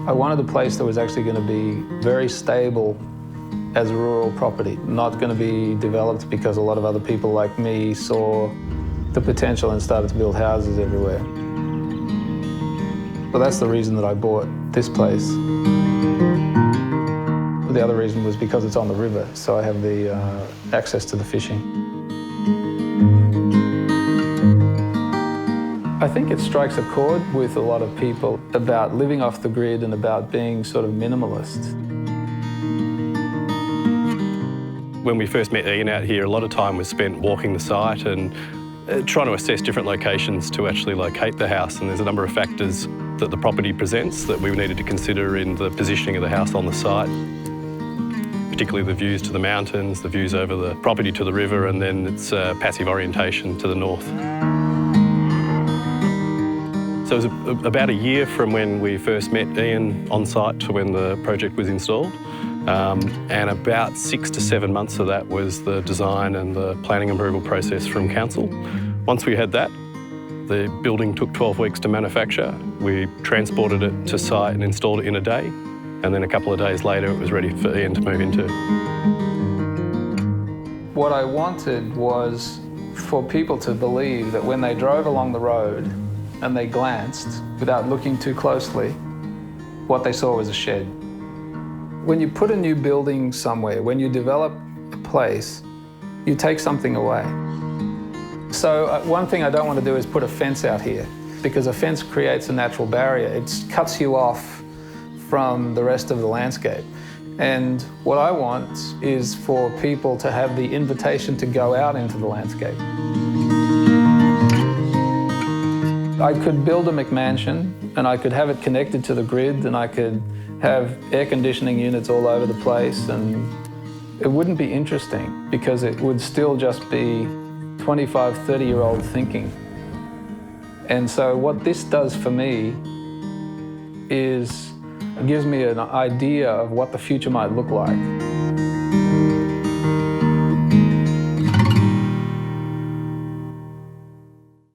I wanted a place that was actually going to be very stable as rural property, not going to be developed because a lot of other people like me saw the potential and started to build houses everywhere. So that's the reason that I bought this place. The other reason was because it's on the river, so I have the access to the fishing. I think it strikes a chord with a lot of people about living off the grid and about being sort of minimalist. When we first met Ian out here, a lot of time was spent walking the site and trying to assess different locations to actually locate the house. And there's a number of factors that the property presents that we needed to consider in the positioning of the house on the site, particularly the views to the mountains, the views over the property to the river, and then its passive orientation to the north. So it was about a year from when we first met Ian on site to when the project was installed. And about 6 to 7 months of that was the design and the planning approval process from council. Once we had that, the building took 12 weeks to manufacture. We transported it to site and installed it in a day. And then a couple of days later, it was ready for Ian to move into. What I wanted was for people to believe that when they drove along the road and they glanced, without looking too closely, what they saw was a shed. When you put a new building somewhere, when you develop a place, you take something away. So one thing I don't want to do is put a fence out here, because a fence creates a natural barrier. It cuts you off from the rest of the landscape. And what I want is for people to have the invitation to go out into the landscape. I could build a McMansion and I could have it connected to the grid and I could have air conditioning units all over the place, and it wouldn't be interesting because it would still just be 25, 30-year-old thinking. And so what this does for me is it gives me an idea of what the future might look like.